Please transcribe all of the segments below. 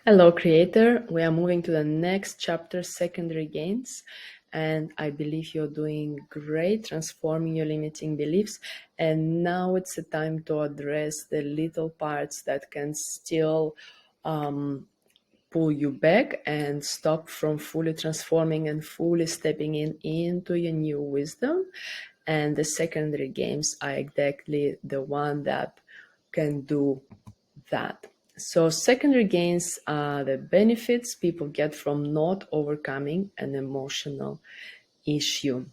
Hello, creator. We are moving to the next chapter, secondary gains. And I believe you're doing great, transforming your limiting beliefs. And now it's a time to address the little parts that can still pull you back and stop from fully transforming and fully stepping into your new wisdom. And the secondary games are exactly the one that can do that. So secondary gains are the benefits people get from not overcoming an emotional issue.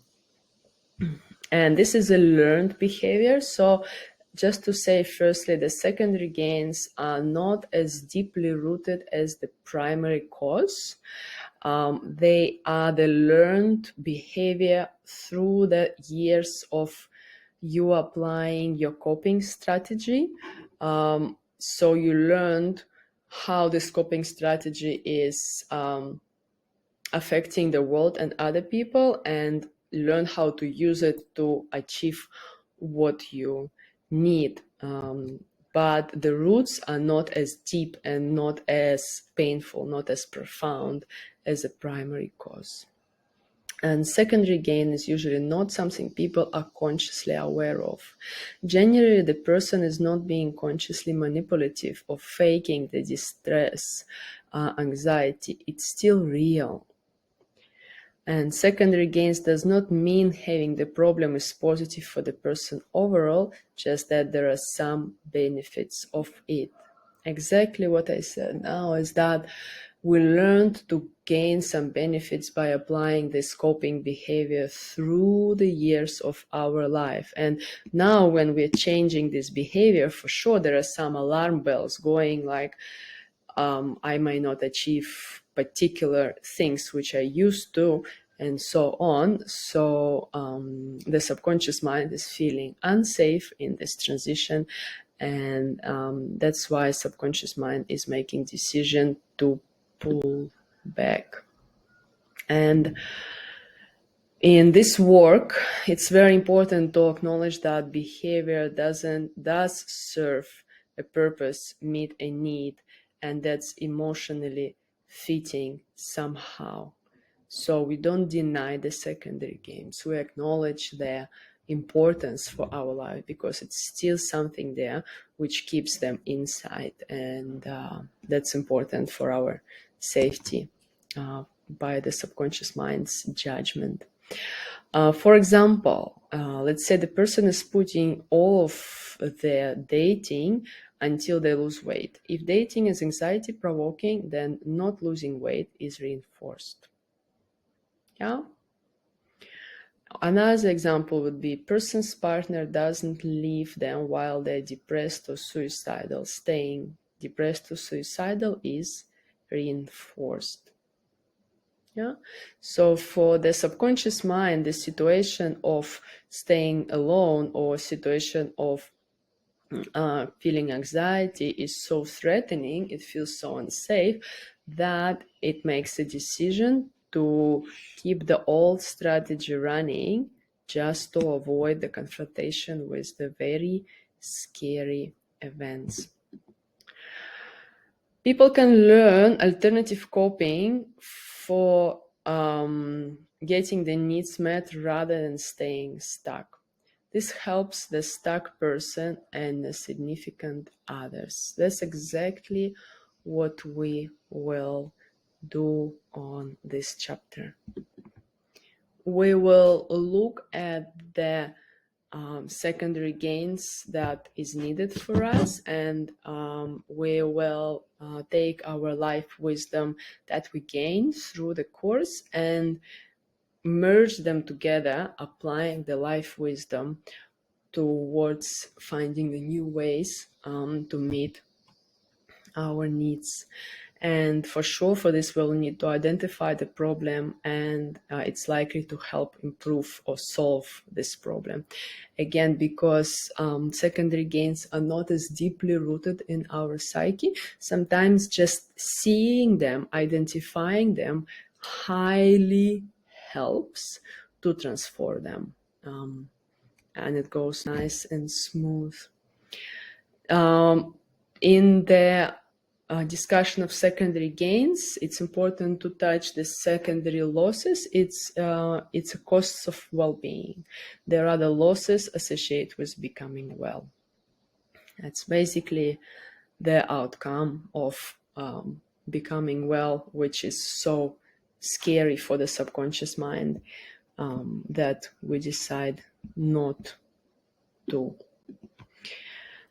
And this is a learned behavior. So just to say, firstly, the secondary gains are not as deeply rooted as the primary cause. They are the learned behavior through the years of you applying your coping strategy. So you learned how this coping strategy is affecting the world and other people, and learn how to use it to achieve what you need. But the roots are not as deep and not as painful, not as profound as the primary cause. And secondary gain is usually not something people are consciously aware of. Generally, the person is not being consciously manipulative or faking the distress, anxiety. It's still real. And secondary gains does not mean having the problem is positive for the person overall, just that there are some benefits of it. Exactly what I said now is that we learned to gain some benefits by applying this coping behavior through the years of our life. And now when we're changing this behavior, for sure, there are some alarm bells going like, I might not achieve particular things which I used to, and so on. So the subconscious mind is feeling unsafe in this transition, and that's why subconscious mind is making decision to pull back. And in this work, it's very important to acknowledge that behavior does serve a purpose, meet a need, and that's emotionally fitting somehow. So we don't deny the secondary games. We acknowledge their importance for our life because it's still something there which keeps them inside, and that's important for our safety by the subconscious mind's judgment. For example, let's say the person is putting all of their dating until they lose weight. If dating is anxiety provoking, then not losing weight is reinforced. Yeah. Another example would be person's partner doesn't leave them while they're depressed or suicidal. Staying depressed or suicidal is reinforced. Yeah. So for the subconscious mind, the situation of staying alone or situation of feeling anxiety is so threatening, it feels so unsafe, that it makes a decision to keep the old strategy running just to avoid the confrontation with the very scary events. People can learn alternative coping for getting the needs met rather than staying stuck. This helps the stuck person and the significant others. That's exactly what we will do on this chapter. We will look at the secondary gains that is needed for us, and we will take our life wisdom that we gain through the course and merge them together, applying the life wisdom towards finding the new ways to meet our needs. And for sure, for this, we'll need to identify the problem, and it's likely to help improve or solve this problem. Again, because secondary gains are not as deeply rooted in our psyche, sometimes just seeing them, identifying them, highly helps to transform them. And it goes nice and smooth. In the discussion of secondary gains, it's important to touch the secondary losses. It's a cost of well-being. There are the losses associated with becoming well. That's basically the outcome of becoming well, which is so scary for the subconscious mind that we decide not to.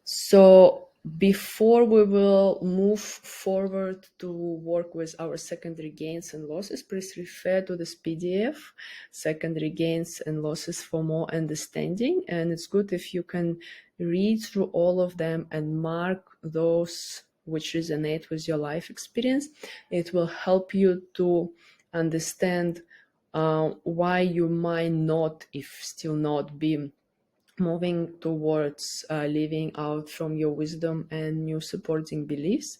So before we will move forward to work with our secondary gains and losses, please refer to this PDF, Secondary Gains and Losses for More Understanding. And it's good if you can read through all of them and mark those which resonate with your life experience. It will help you to understand why you might not, if still not, be moving towards living out from your wisdom and new supporting beliefs.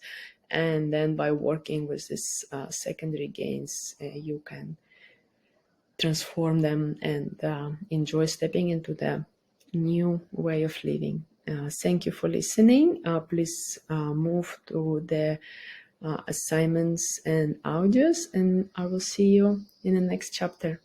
And then by working with this secondary gains, you can transform them and enjoy stepping into the new way of living. Thank you for listening. Please move to the assignments and audios, and I will see you in the next chapter.